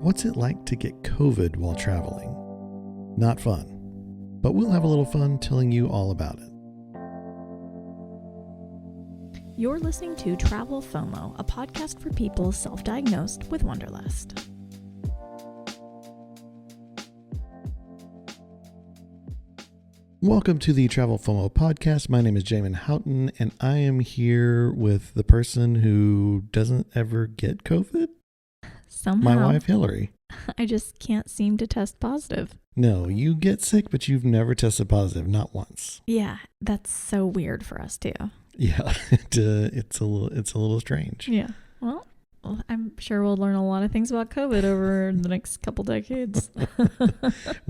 What's it like to get COVID while traveling? Not fun, but we'll have a little fun telling you all about it. You're listening to Travel FOMO, a podcast for people self-diagnosed with Wanderlust. Welcome to the Travel FOMO podcast. My name is Jamin Houghton, and I am here with the person who doesn't ever get COVID. Somehow, My wife, Hillary. I just can't seem to test positive. No, you get sick, but you've never tested positive, not once. Yeah, that's so weird for us too. Yeah, it's a little strange. Yeah, well, I'm sure we'll learn a lot of things about COVID over the next couple decades.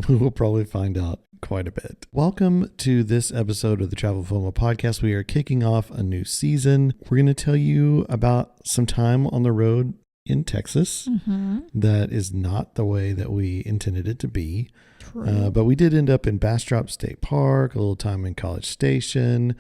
We will probably find out quite a bit. Welcome to this episode of the Travel FOMO podcast. We are kicking off a new season. We're going to tell you about some time on the road in Texas. That is not the way that we intended it to be. True. But we did end up in Bastrop State Park, a little time in College Station.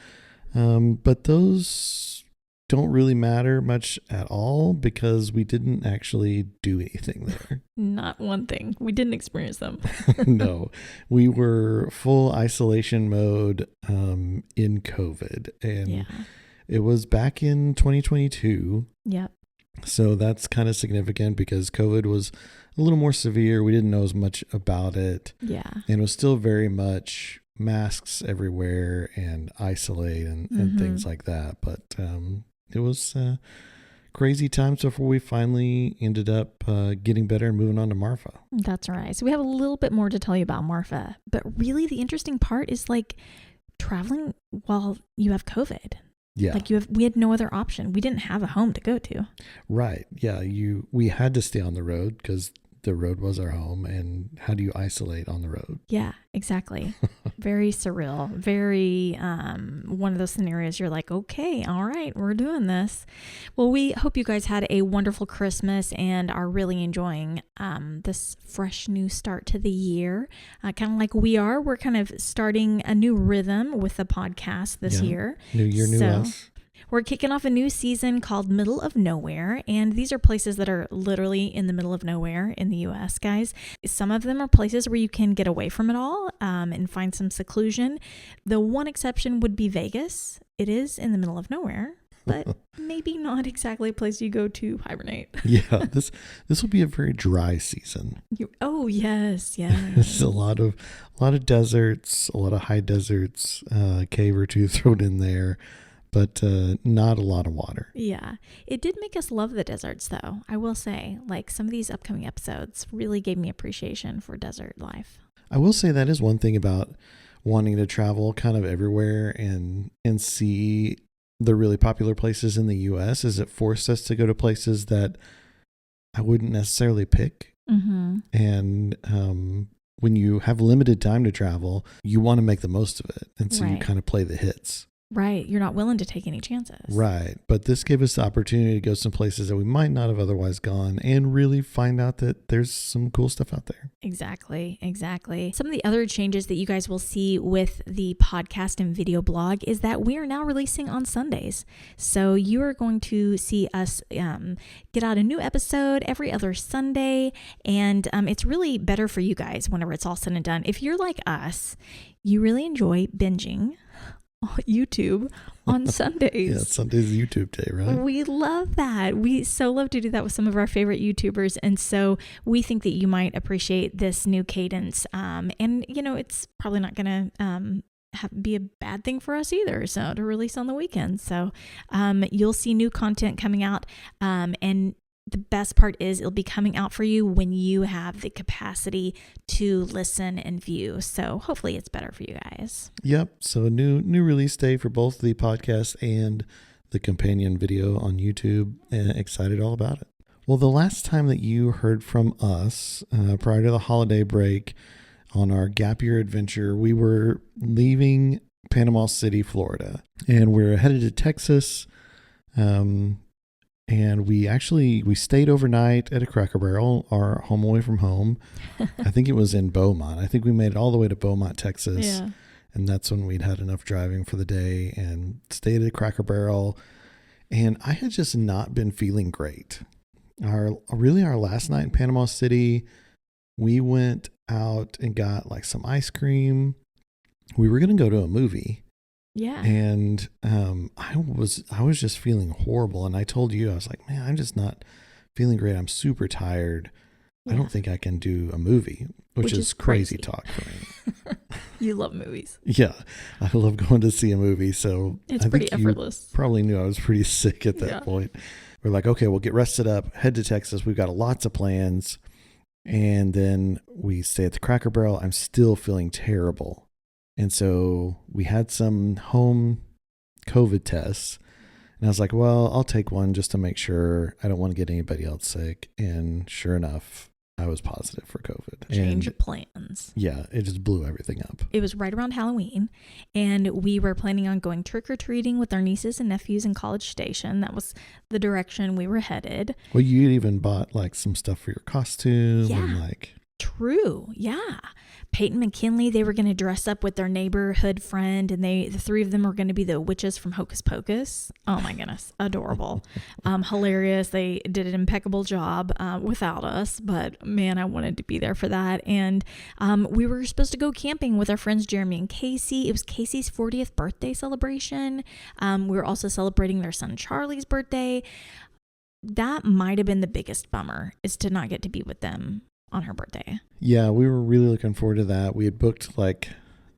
But those don't really matter much at all because we didn't actually do anything there. Not one thing. We didn't experience them. No, we were full isolation mode in COVID. And Yeah. it was back in 2022. Yep. So that's kind of significant because COVID was a little more severe. We didn't know as much about it. Yeah. And it was still very much masks everywhere and isolate and things like that. But it was crazy times before we finally ended up getting better and moving on to Marfa. That's right. So we have a little bit more to tell you about Marfa. But really the interesting part is like traveling while you have COVID. Yeah. Like we had no other option. We didn't have a home to go to. Right. Yeah. We had to stay on the road because the road was our home. And how do you isolate on the road? Yeah, exactly. Very surreal. Very one of those scenarios you're like, okay, all right, we're doing this. Well, we hope you guys had a wonderful Christmas and are really enjoying this fresh new start to the year. Kind of like we are. We're kind of starting a new rhythm with the podcast this year. New year, new us. We're kicking off a new season called Middle of Nowhere, and these are places that are literally in the middle of nowhere in the U.S., guys. Some of them are places where you can get away from it all and find some seclusion. The one exception would be Vegas. It is in the middle of nowhere, but maybe not exactly a place you go to hibernate. Yeah, this will be a very dry season. Oh, yes. There's a lot of deserts, a lot of high deserts, cave or two thrown in there. But not a lot of water. Yeah. It did make us love the deserts, though. I will say, like, some of these upcoming episodes really gave me appreciation for desert life. I will say that is one thing about wanting to travel kind of everywhere and see the really popular places in the U.S. is it forced us to go to places that I wouldn't necessarily pick. Mm-hmm. And when you have limited time to travel, you want to make the most of it. And so you kind of play the hits. Right. You're not willing to take any chances. Right. But this gave us the opportunity to go some places that we might not have otherwise gone and really find out that there's some cool stuff out there. Exactly. Some of the other changes that you guys will see with the podcast and video blog is that we are now releasing on Sundays. So you are going to see us get out a new episode every other Sunday. And it's really better for you guys whenever it's all said and done. If you're like us, you really enjoy binging YouTube on Sundays. Yeah, Sunday's YouTube day, right? We love that. We so love to do that with some of our favorite YouTubers. And so we think that you might appreciate this new cadence. And, you know, it's probably not going to be a bad thing for us either. So to release on the weekend. So you'll see new content coming out. And the best part is it'll be coming out for you when you have the capacity to listen and view. So hopefully it's better for you guys. Yep. So a new release day for both the podcast and the companion video on YouTube. And excited all about it. Well, the last time that you heard from us prior to the holiday break on our gap year adventure, we were leaving Panama City, Florida, and we're headed to Texas. And we stayed overnight at a Cracker Barrel, our home away from home. I think it was in Beaumont. I think we made it all the way to Beaumont, Texas. Yeah. And that's when we'd had enough driving for the day and stayed at a Cracker Barrel. And I had just not been feeling great. our last night in Panama City, we went out and got like some ice cream. We were going to go to a movie. Yeah. And I was just feeling horrible. And I told you, I was like, man, I'm just not feeling great. I'm super tired. Yeah. I don't think I can do a movie, which is crazy talk for me. You love movies. Yeah. I love going to see a movie. So it's I pretty think effortless. You probably knew I was pretty sick at that point. We're like, okay, we'll get rested up, head to Texas. We've got lots of plans. And then we stay at the Cracker Barrel. I'm still feeling terrible. And so we had some home COVID tests. And I was like, well, I'll take one just to make sure. I don't want to get anybody else sick. And sure enough, I was positive for COVID. Change of plans. Yeah, it just blew everything up. It was right around Halloween, and we were planning on going trick-or-treating with our nieces and nephews in College Station. That was the direction we were headed. Well, you even bought like some stuff for your costume. Yeah. And like... True. Yeah. Peyton McKinley, they were going to dress up with their neighborhood friend, and the three of them were going to be the witches from Hocus Pocus. Oh my goodness. Adorable. Hilarious. They did an impeccable job without us, but man, I wanted to be there for that. And we were supposed to go camping with our friends Jeremy and Casey. It was Casey's 40th birthday celebration. We were also celebrating their son Charlie's birthday. That might have been the biggest bummer, is to not get to be with them on her birthday. Yeah, we were really looking forward to that. We had booked like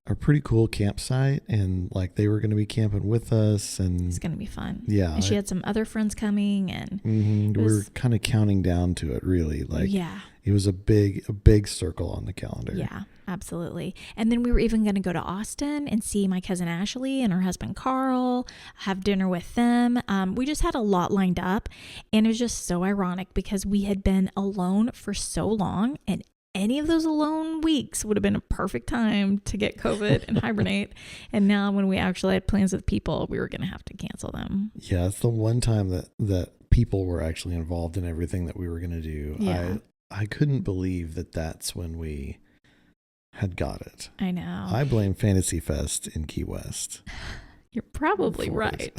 a pretty cool campsite, and like they were going to be camping with us, and it's going to be fun. Yeah, and she had some other friends coming, and we were kind of counting down to it. Really, like it was a big circle on the calendar. Yeah, absolutely. And then we were even going to go to Austin and see my cousin Ashley and her husband Carl, have dinner with them. We just had a lot lined up, and it was just so ironic because we had been alone for so long, and any of those alone weeks would have been a perfect time to get COVID and hibernate. And now when we actually had plans with people, we were going to have to cancel them. Yeah, it's the one time that people were actually involved in everything that we were going to do. Yeah. I couldn't believe that's when we had got it. I know. I blame Fantasy Fest in Key West. You're probably right.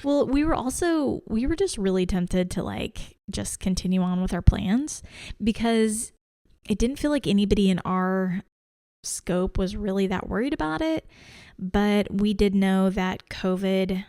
Well, we were just really tempted to like just continue on with our plans because it didn't feel like anybody in our scope was really that worried about it. But we did know that COVID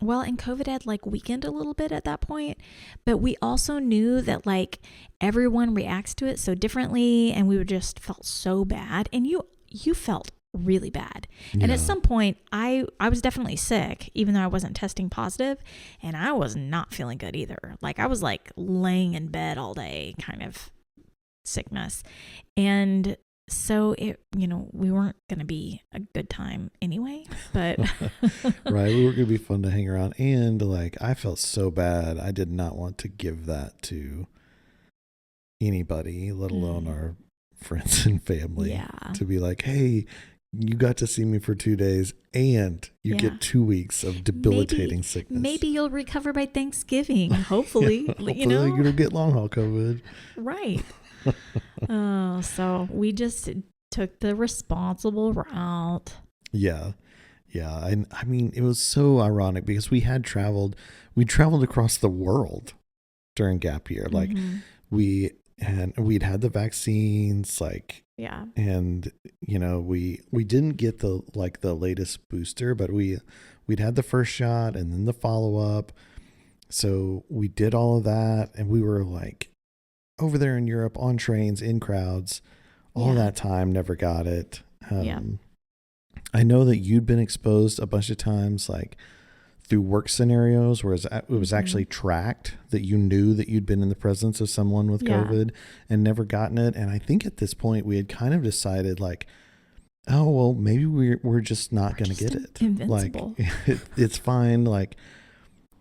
had like weakened a little bit at that point, but we also knew that like everyone reacts to it so differently, and we just felt so bad. And you felt really bad. Yeah. And at some point I was definitely sick, even though I wasn't testing positive, and I was not feeling good either. Like I was like laying in bed all day kind of sickness. And so we weren't going to be a good time anyway, but right. We were going to be fun to hang around. And like, I felt so bad. I did not want to give that to anybody, let alone our friends and family. Yeah. To be like, hey, you got to see me for 2 days and you get 2 weeks of debilitating sickness. Maybe you'll recover by Thanksgiving. Hopefully, hopefully you don't get long haul COVID. Right. So we just took the responsible route. Yeah. And I mean, it was so ironic because we traveled across the world during gap year. Like we'd had the vaccines, like, yeah. And we didn't get the latest booster, but we'd had the first shot and then the follow-up. So we did all of that, and we were like over there in Europe on trains, in crowds, all that time, never got it. I know that you'd been exposed a bunch of times, like through work scenarios, whereas it was actually tracked that you knew that you'd been in the presence of someone with COVID and never gotten it. And I think at this point we had kind of decided like, oh, well, maybe we're just not going to get it. Invincible. Like it's fine. Like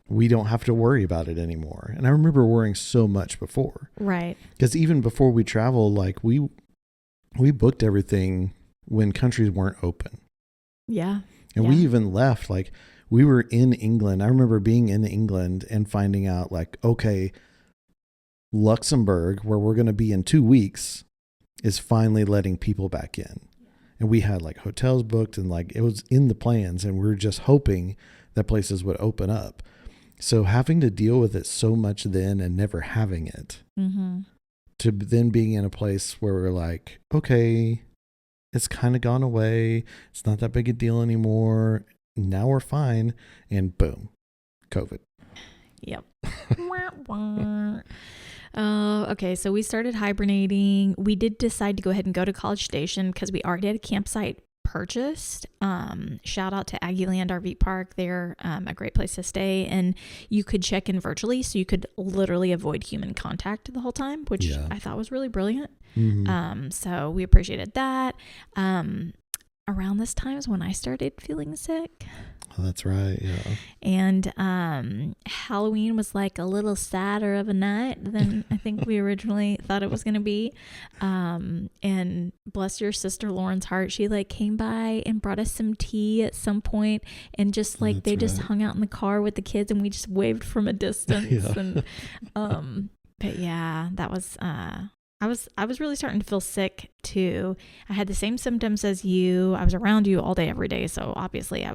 we don't have to worry about it anymore. And I remember worrying so much before. Right. Because even before we traveled, like we booked everything when countries weren't open. Yeah. And we even left, like we were in England. I remember being in England and finding out like, okay, Luxembourg, where we're going to be in 2 weeks, is finally letting people back in. And we had like hotels booked and like it was in the plans, and we were just hoping that places would open up. So having to deal with it so much then and never having it, to then being in a place where we're like, okay, it's kind of gone away. It's not that big a deal anymore. Now we're fine. And boom, COVID. Yep. Okay, so we started hibernating. We did decide to go ahead and go to College Station because we already had a campsite purchased. Shout out to Aggieland RV Park. They're a great place to stay, and you could check in virtually, so you could literally avoid human contact the whole time, which I thought was really brilliant. So we appreciated that. Around this time is when I started feeling sick. Oh, that's right. Yeah. And Halloween was like a little sadder of a night than I think we originally thought it was going to be. And bless your sister Lauren's heart, she like came by and brought us some tea at some point, and just like they just hung out in the car with the kids, and we just waved from a distance. And but yeah, that was I was really starting to feel sick too. I had the same symptoms as you. I was around you all day, every day. So obviously I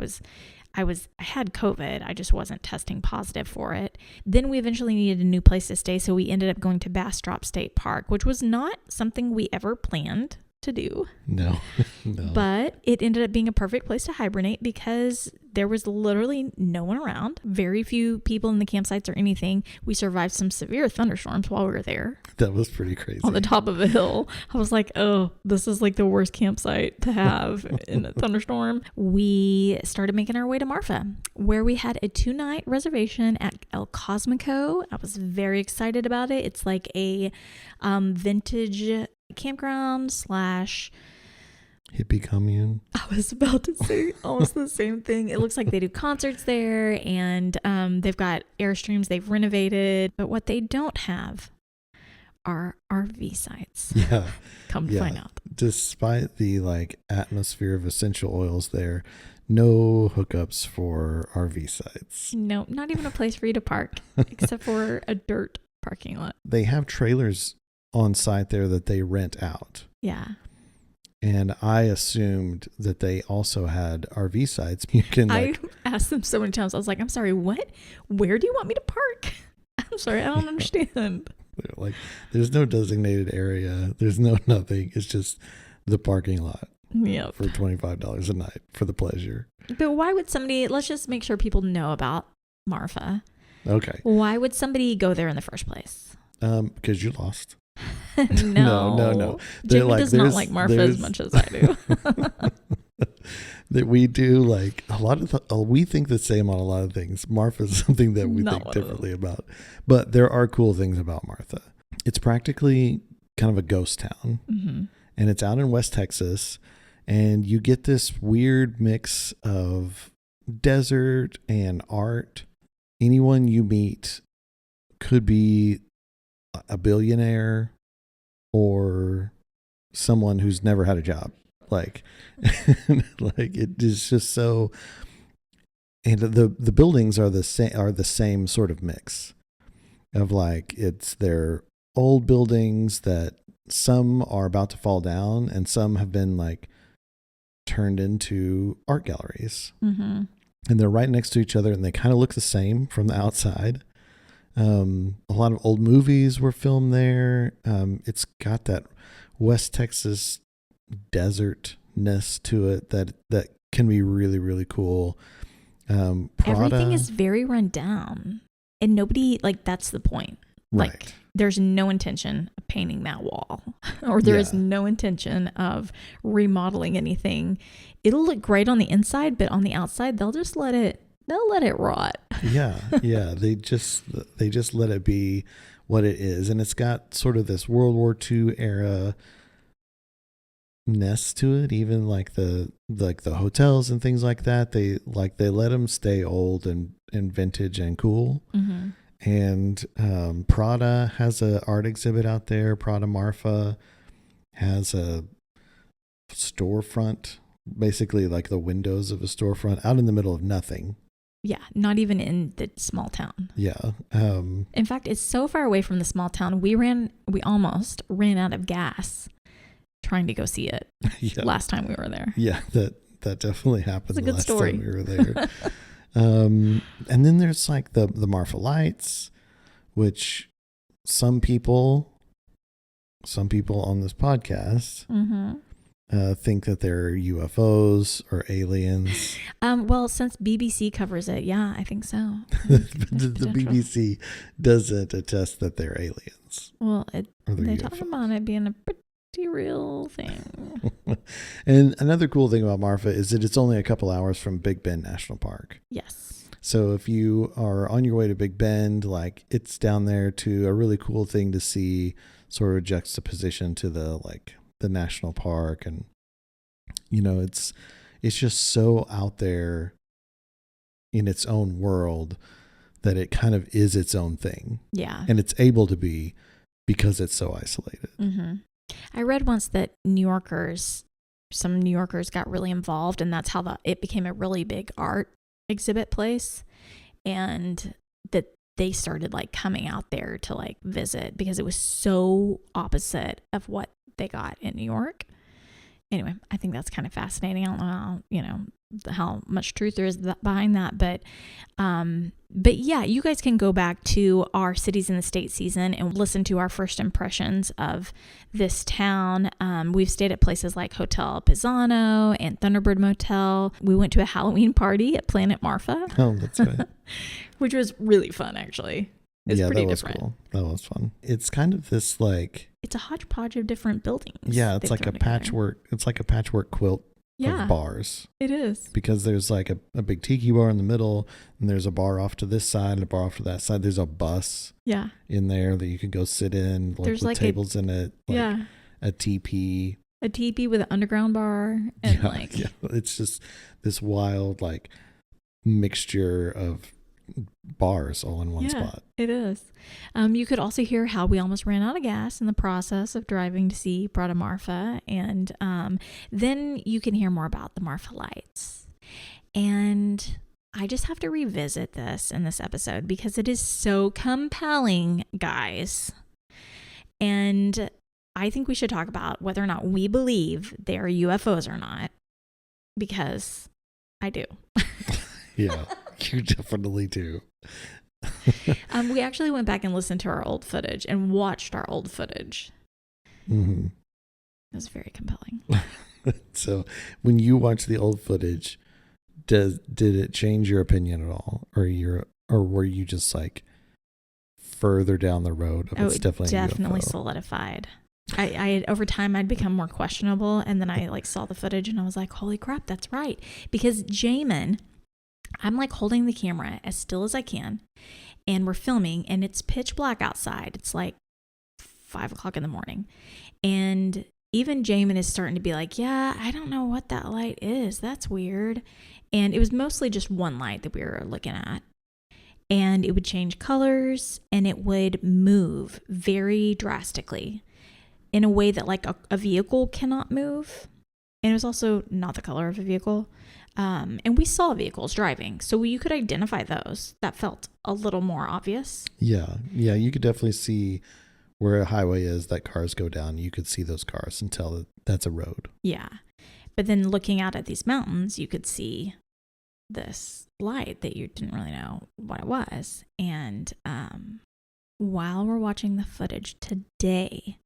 had COVID. I just wasn't testing positive for it. Then we eventually needed a new place to stay. So we ended up going to Bastrop State Park, which was not something we ever planned to do. No. But it ended up being a perfect place to hibernate because there was literally no one around, very few people in the campsites or anything. We survived some severe thunderstorms while we were there. That was pretty crazy. On the top of a hill. I was like, oh, this is like the worst campsite to have in a thunderstorm. We started making our way to Marfa, where we had a 2-night reservation at El Cosmico. I was very excited about it. It's like a vintage campground / hippie commune. I was about to say almost the same thing. It looks like they do concerts there, and they've got Airstreams they've renovated, but what they don't have are RV sites. Yeah. Come to find out. Despite the like atmosphere of essential oils there, no hookups for RV sites. No, not even a place for you to park except for a dirt parking lot. They have trailers on site there that they rent out. Yeah. And I assumed that they also had RV sites. You can I asked them so many times. I was like, I'm sorry, what? Where do you want me to park? I'm sorry, I don't understand. Like, there's no designated area. There's no nothing. It's just the parking lot. Yep. For $25 a night for the pleasure. But why would somebody, let's just make sure people know about Marfa. Okay. Why would somebody go there in the first place? Because you lost. No. Jamie does not like Marfa as much as I do. That we do like a lot of we think the same on a lot of things. Marfa is something that we think differently about, but there are cool things about Marfa. It's practically kind of a ghost town, and it's out in West Texas, and you get this weird mix of desert and art. Anyone you meet could be a billionaire or someone who's never had a job. Like it is just so, and the buildings are the same sort of mix of like, it's their old buildings that some are about to fall down and some have been like turned into art galleries, and they're right next to each other and they kind of look the same from the outside. A lot of old movies were filmed there. It's got that West Texas desertness to it that can be really, really cool. Prada, everything is very run down, and nobody, like, that's the point. Right. Like, there's no intention of painting that wall, or there is no intention of remodeling anything. It'll look great on the inside, but on the outside, they'll let it rot. Yeah. They just let it be what it is, and it's got sort of this World War II era ness to it. Even like the hotels and things like that, they let them stay old and vintage and cool. And Prada has an art exhibit out there. Prada Marfa has a storefront, basically like the windows of a storefront out in the middle of nothing. Yeah, not even in the small town. Yeah. In fact, it's so far away from the small town. We almost ran out of gas trying to go see it last time we were there. Yeah, that definitely happened. It's a good last story. time we were there. And then there's like the Marfa Lights, which some people on this podcast think that they're UFOs or aliens. Well, since BBC covers it, yeah, I think so. The BBC doesn't attest that they're aliens. Well, they talk about it being a pretty real thing. And another cool thing about Marfa is that it's only a couple hours from Big Bend National Park. Yes. So if you are on your way to Big Bend, like it's down there to a really cool thing to see, sort of juxtaposition to the national park. And, you know, it's just so out there in its own world that it kind of is its own thing. Yeah. And it's able to be because it's so isolated. Mm-hmm. I read once that some New Yorkers got really involved, and that's how it became a really big art exhibit place, and that they started like coming out there to like visit because it was so opposite of what they got in New York. Anyway, I think that's kind of fascinating. I don't know how much truth there is behind that, but yeah, you guys can go back to our Cities in the State season and listen to our first impressions of this town. We've stayed at places like Hotel Pisano and Thunderbird Motel. We went to a Halloween party at Planet Marfa. Oh, that's right. Which was really fun, actually. It's pretty different. Cool. That was fun. It's kind of this like... It's a hodgepodge of different buildings. Yeah, it's like a patchwork. It's like a patchwork quilt of bars. It is. Because there's like a big tiki bar in the middle, and there's a bar off to this side and a bar off to that side. There's a bus in there that you can go sit in, like, there's with like tables in it. Like a teepee. A teepee with an underground bar. And it's just this wild like mixture of bars all in one spot. It is. You could also hear how we almost ran out of gas in the process of driving to see Prada Marfa, and then you can hear more about the Marfa Lights. And I just have to revisit this in this episode because it is so compelling, guys. And I think we should talk about whether or not we believe they are UFOs or not, because I do. Yeah. You definitely do. We actually went back and listened to our old footage and watched our old footage. Mm-hmm. It was very compelling. So when you watch the old footage, did it change your opinion at all? Or were you just like further down the road of it's definitely solidified. I over time I'd become more questionable, and then I like saw the footage and I was like, holy crap, that's right. Because Jamin, I'm like holding the camera as still as I can, and we're filming, and it's pitch black outside. It's like 5:00 in the morning. And even Jamin is starting to be like, yeah, I don't know what that light is. That's weird. And it was mostly just one light that we were looking at. And it would change colors, and it would move very drastically in a way that like a vehicle cannot move. And it was also not the color of a vehicle. And we saw vehicles driving, so you could identify those. That felt a little more obvious. Yeah, you could definitely see where a highway is that cars go down. You could see those cars and tell that that's a road. Yeah, but then looking out at these mountains, you could see this light that you didn't really know what it was. And while we're watching the footage today,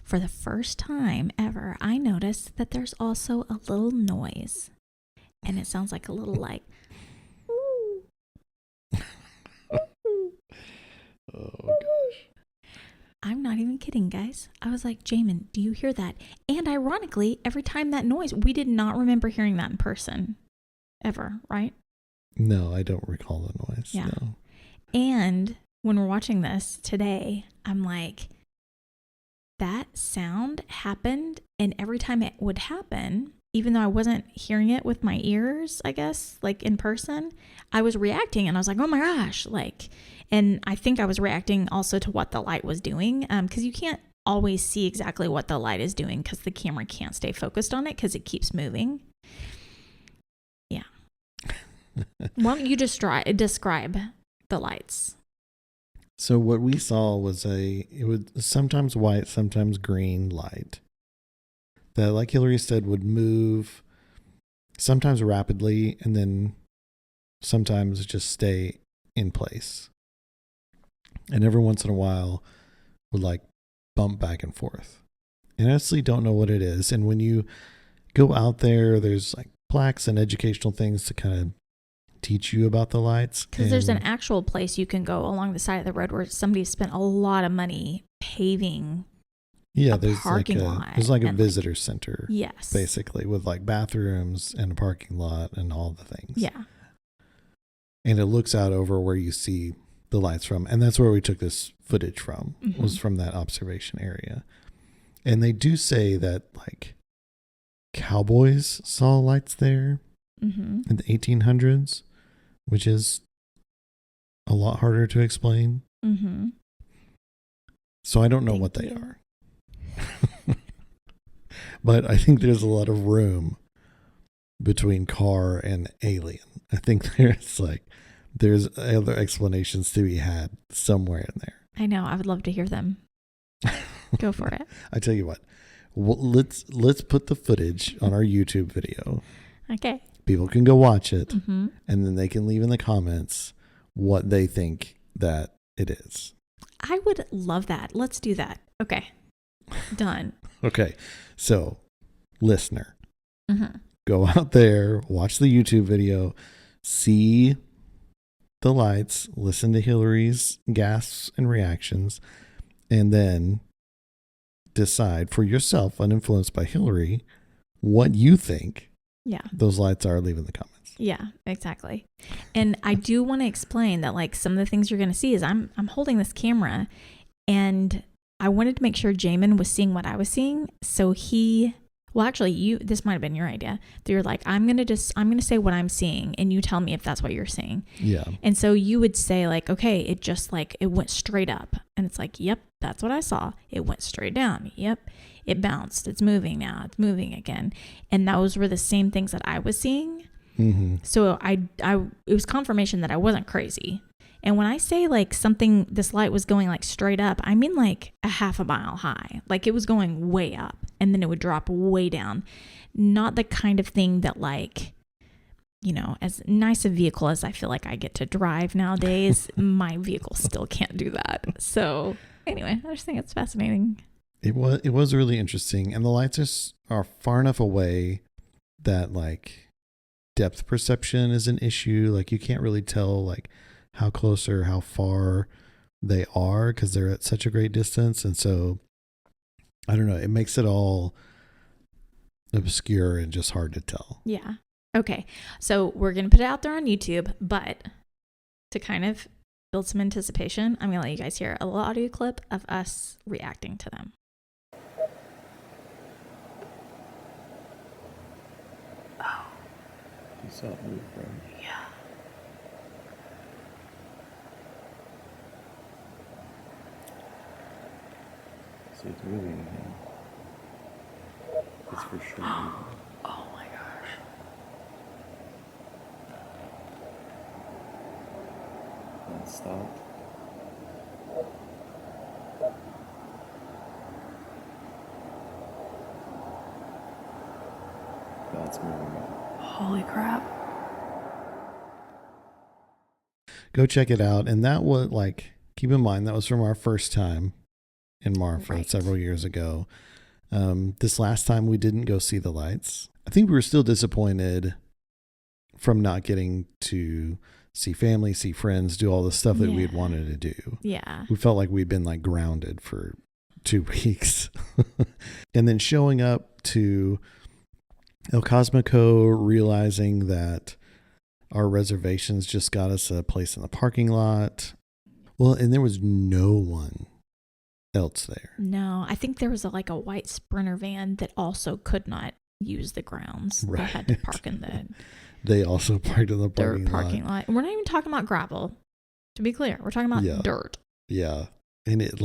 for the first time ever, I noticed that there's also a little noise. And it sounds like a little like, ooh. Oh, gosh. I'm not even kidding, guys. I was like, Jamin, do you hear that? And ironically, every time that noise, we did not remember hearing that in person ever, right? No, I don't recall the noise. Yeah. No. And when we're watching this today, I'm like, that sound happened. And every time it would happen, even though I wasn't hearing it with my ears, I guess, like in person, I was reacting, and I was like, oh my gosh, like, and I think I was reacting also to what the light was doing, because you can't always see exactly what the light is doing because the camera can't stay focused on it because it keeps moving. Yeah. Why don't you describe the lights? So what we saw was it was sometimes white, sometimes green light that, like Hillary said, would move sometimes rapidly and then sometimes just stay in place. And every once in a while would like bump back and forth. And I honestly don't know what it is. And when you go out there, there's like plaques and educational things to kind of teach you about the lights. Because there's an actual place you can go along the side of the road where somebody spent a lot of money paving. Yeah, there's like a visitor center. Yes. Basically, with like bathrooms and a parking lot and all the things. Yeah. And it looks out over where you see the lights from. And that's where we took this footage from, was from that observation area. And they do say that like cowboys saw lights there in the 1800s, which is a lot harder to explain. So I don't know what they are. But I think there's a lot of room between car and alien. I think there's other explanations to be had somewhere in there. I know. I would love to hear them. Go for it. I tell you what, let's put the footage on our YouTube video. Okay. People can go watch it, and then they can leave in the comments what they think that it is. I would love that. Let's do that. Okay. Done. Okay. So, listener, go out there, watch the YouTube video, see the lights, listen to Hillary's gasps and reactions, and then decide for yourself, uninfluenced by Hillary, what you think those lights are. Leave in the comments. Yeah, exactly. And I do want to explain that like some of the things you're going to see is I'm holding this camera, and I wanted to make sure Jamin was seeing what I was seeing. So this might have been your idea. You're like, I'm going to say what I'm seeing, and you tell me if that's what you're seeing. Yeah. And so you would say like, okay, it went straight up. And it's like, yep, that's what I saw. It went straight down. Yep. It bounced. It's moving now. It's moving again. And those were the same things that I was seeing. So it was confirmation that I wasn't crazy. And when I say like this light was going like straight up, I mean like a half a mile high. Like it was going way up and then it would drop way down. Not the kind of thing that like, as nice a vehicle as I feel like I get to drive nowadays, my vehicle still can't do that. So anyway, I just think it's fascinating. It was really interesting. And the lights are far enough away that like depth perception is an issue. Like you can't really tell like how close or how far they are because they're at such a great distance. And so I don't know, it makes it all obscure and just hard to tell. Yeah. Okay. So we're going to put it out there on YouTube, but to kind of build some anticipation, I'm going to let you guys hear a little audio clip of us reacting to them. Oh. You saw it move, right? Yeah. So it's moving again. It's for sure moving. Oh my gosh. And it stopped. That's moving. Holy crap. Go check it out. And that was like, keep in mind, that was from our first time in Marfa several years ago. This last time we didn't go see the lights. I think we were still disappointed from not getting to see family, see friends, do all the stuff that we had wanted to do. Yeah. We felt like we'd been like grounded for 2 weeks. And then showing up to El Cosmico, realizing that our reservations just got us a place in the parking lot. Well, and there was no one else there. No, I think there was a white Sprinter van that also could not use the grounds. Right. They had to park in the They also parked in the parking lot. And we're not even talking about gravel. To be clear, we're talking about dirt. Yeah. And it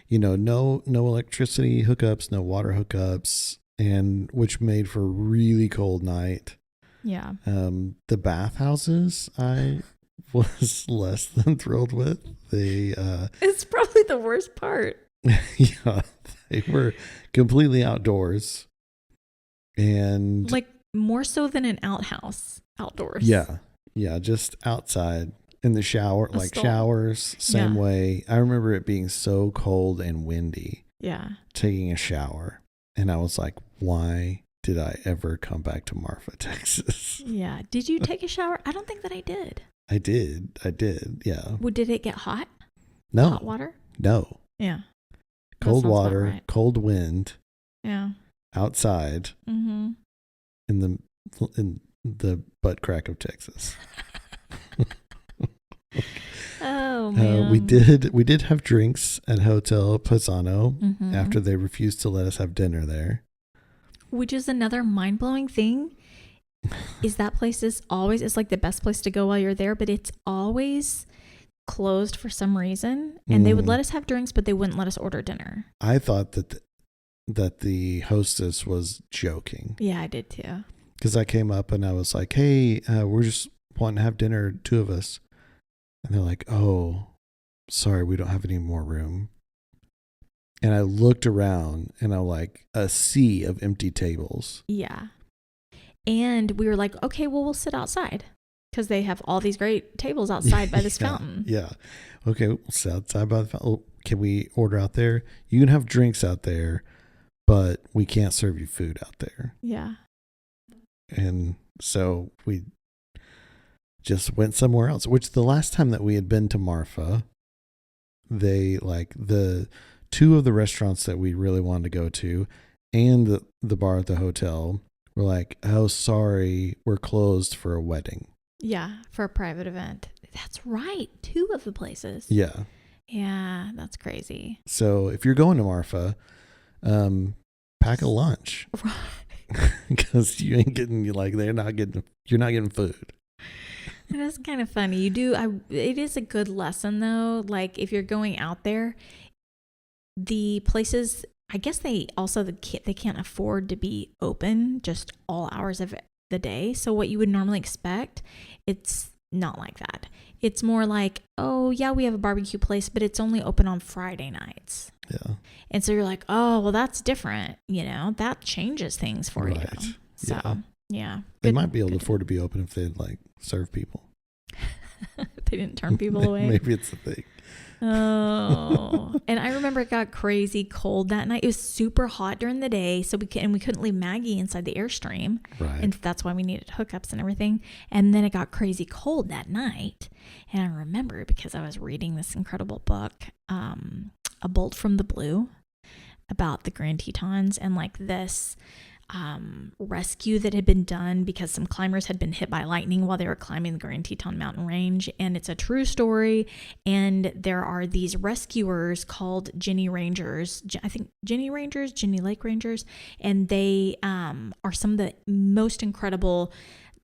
no electricity hookups, no water hookups, and which made for a really cold night. Yeah. The bathhouses I was less than thrilled with. It's probably the worst part. Yeah. They were completely outdoors. And more so than an outhouse outdoors. Yeah. Yeah, just outside in the shower, A like stall. showers, same Yeah. way. I remember it being so cold and windy Yeah. taking a shower. And I was like, why did I ever come back to Marfa, Texas? Yeah. Did you take a shower? I don't think that I did. I did. Yeah. Well, did it get hot? No. Hot water? No. Yeah. That Cold sounds about water, right. cold wind, Yeah. outside Mm-hmm. in the butt crack of Texas. Oh man. We did have drinks at Hotel Pisano Mm-hmm. after they refused to let us have dinner there. Which is another mind-blowing thing, is that place is always, it's like the best place to go while you're there, but it's always closed for some reason. And they would let us have drinks, but they wouldn't let us order dinner. I thought that the hostess was joking. Yeah, I did too. Because I came up and I was like, hey, we're just wanting to have dinner, 2 of us. And they're like, oh, sorry, we don't have any more room. And I looked around and I'm like, a sea of empty tables. Yeah. And we were like, okay, well, we'll sit outside because they have all these great tables outside by this fountain. Yeah. Okay, we'll sit outside by the fountain. Oh, can we order out there? You can have drinks out there, but we can't serve you food out there. Yeah. And so we just went somewhere else, which the last time that we had been to Marfa, they like the 2 of the restaurants that we really wanted to go to and the bar at the hotel were like, oh, sorry, we're closed for a wedding. Yeah, for a private event. That's right. 2 of the places. Yeah. Yeah, that's crazy. So if you're going to Marfa, pack a lunch. Because you ain't getting, you're not getting food. It is kind of funny. It is a good lesson though. Like if you're going out there, the places, I guess they can't afford to be open just all hours of the day. So what you would normally expect, it's not like that. It's more like, oh yeah, we have a barbecue place, but it's only open on Friday nights. Yeah. And so you're like, oh, well, that's different. That changes things for you. So, yeah. They might be able to afford to be open if they serve people. They didn't turn people away. Maybe it's the thing. Oh, and I remember it got crazy cold that night. It was super hot during the day, so we couldn't leave Maggie inside the Airstream, right? And that's why we needed hookups and everything. And then it got crazy cold that night, and I remember because I was reading this incredible book, A Bolt from the Blue, about the Grand Tetons and like this rescue that had been done because some climbers had been hit by lightning while they were climbing the Grand Teton mountain range. And it's a true story. And there are these rescuers called Jenny Rangers. I think Jenny Lake Rangers. And they are some of the most incredible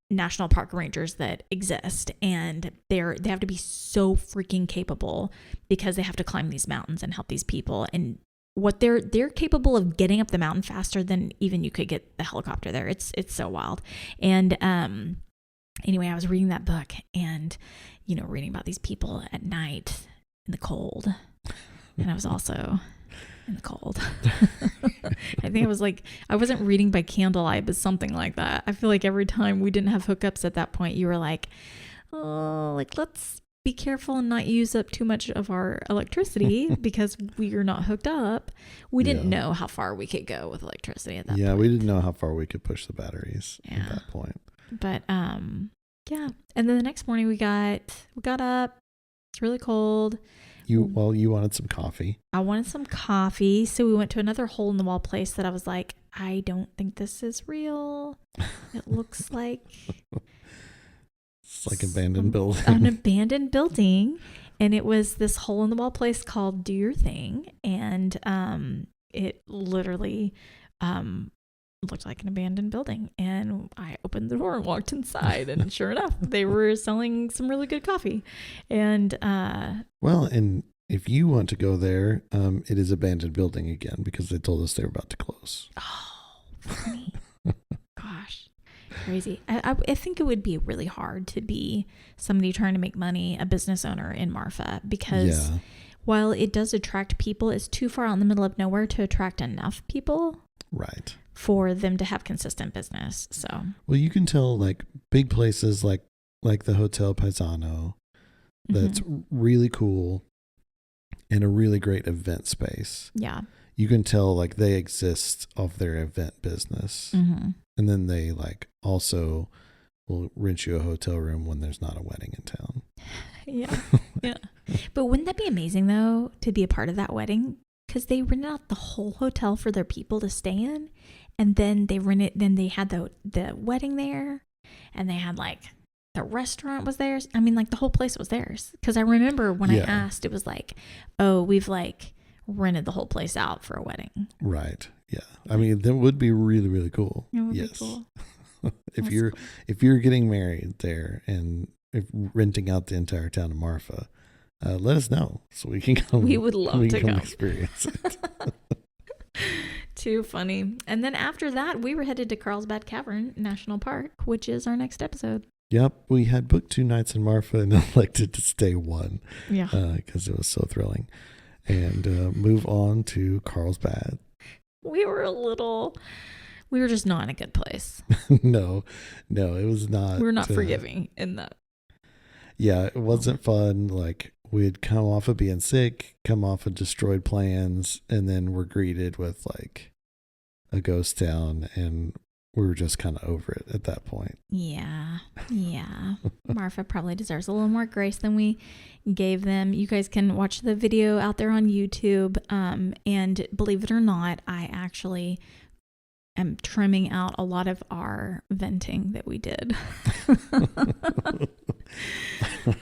national park rangers that exist. And they have to be so freaking capable because they have to climb these mountains and help these people. And what they're capable of getting up the mountain faster than even you could get the helicopter there. It's so wild. And anyway, I was reading that book and reading about these people at night in the cold, and I was also in the cold. I think I wasn't reading by candlelight, but something like that. I feel like every time we didn't have hookups at that point, you were like, oh, like let's be careful and not use up too much of our electricity because we are not hooked up. We didn't know how far we could go with electricity at that point. Yeah, we didn't know how far we could push the batteries at that point. But yeah. And then the next morning we got up. It's really cold. You wanted some coffee. I wanted some coffee, so we went to another hole in the wall place that I was like, I don't think this is real. It looks like it's like abandoned building. An abandoned building. And it was this hole in the wall place called Do Your Thing. And it literally looked like an abandoned building. And I opened the door and walked inside. And sure enough, they were selling some really good coffee. And well, and if you want to go there, it is abandoned building again because they told us they were about to close. Oh, funny. Gosh. Crazy. I think it would be really hard to be somebody trying to make money, a business owner in Marfa, because while it does attract people, it's too far out in the middle of nowhere to attract enough people, right, for them to have consistent business. So, well, you can tell like big places like like the Hotel Paisano, that's really cool and a really great event space. Yeah. You can tell like they exist of their event business. And then they like also will rent you a hotel room when there's not a wedding in town. Yeah. Yeah. But wouldn't that be amazing though, to be a part of that wedding? Because they rented out the whole hotel for their people to stay in. And then they had the wedding there, and they had like the restaurant was theirs. I mean, like the whole place was theirs. Because I remember when I asked, it was like, oh, we've like rented the whole place out for a wedding. Right. Yeah. I mean, that would be really, really cool. It would be cool. If you're getting married there and renting out the entire town of Marfa, let us know so we can come. We would love to come experience it. Too funny. And then after that, we were headed to Carlsbad Cavern National Park, which is our next episode. Yep, we had booked 2 nights in Marfa and elected to stay one. Yeah, because it was so thrilling, and move on to Carlsbad. We were just not in a good place. No, it was not. We were not forgiving in that. Yeah, it wasn't fun. Like, we'd come off of being sick, come off of destroyed plans, and then we're greeted with like a ghost town, and we were just kind of over it at that point. Yeah. Marfa probably deserves a little more grace than we gave them. You guys can watch the video out there on YouTube. And believe it or not, I actually am trimming out a lot of our venting that we did.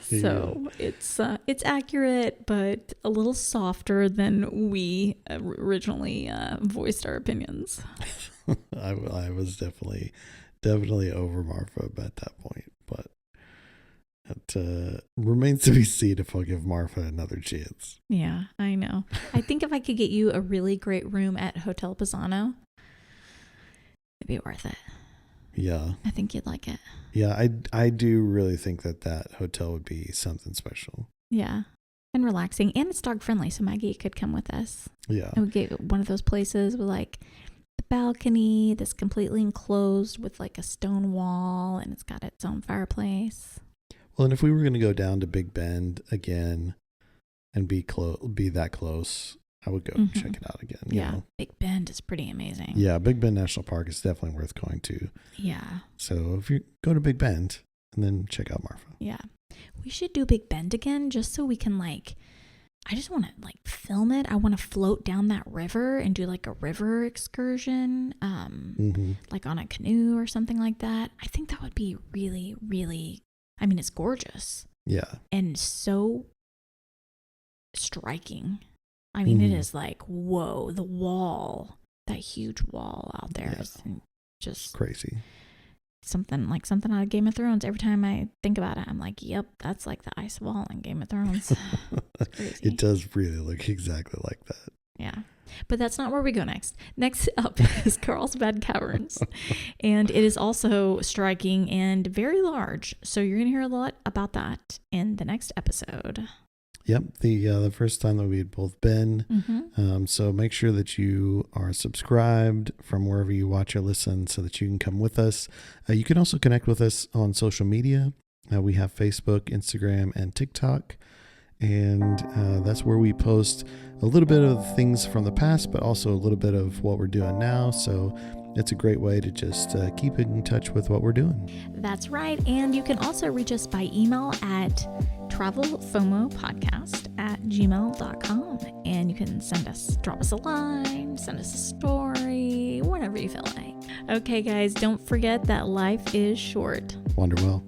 So it's accurate, but a little softer than we originally voiced our opinions. I was definitely over Marfa at that point, but it remains to be seen if I'll give Marfa another chance. Yeah, I know. I think if I could get you a really great room at Hotel Pisano, it'd be worth it. Yeah. I think you'd like it. Yeah, I do really think that hotel would be something special. Yeah. And relaxing. And it's dog friendly, so Maggie could come with us. Yeah. And we get one of those places with like the balcony that's completely enclosed with like a stone wall, and it's got its own fireplace. Well, and if we were going to go down to Big Bend again and be that close, I would go check it out again. You know? Big Bend is pretty amazing. Yeah, Big Bend National Park is definitely worth going to. Yeah. So if you go to Big Bend and then check out Marfa. Yeah. We should do Big Bend again just so we can like, I just want to like film it. I want to float down that river and do like a river excursion, like on a canoe or something like that. I think that would be really, really, I mean, it's gorgeous. Yeah. And so striking. I mean, it is like, whoa, the wall, that huge wall out there is just crazy. Something out of Game of Thrones. Every time I think about it, I'm like, yep, that's like the ice wall in Game of Thrones. It's crazy. It does really look exactly like that. Yeah. But that's not where we go next. Next up is Carlsbad Caverns. And it is also striking and very large. So you're going to hear a lot about that in the next episode. Yep, the first time that we had both been. So make sure that you are subscribed from wherever you watch or listen so that you can come with us. You can also connect with us on social media. We have Facebook, Instagram, and TikTok. And that's where we post a little bit of things from the past, but also a little bit of what we're doing now. So it's a great way to just keep in touch with what we're doing. That's right. And you can also reach us by email at travelfomopodcast@gmail.com. And you can drop us a line, send us a story, whatever you feel like. Okay, guys, don't forget that life is short. Wonder well.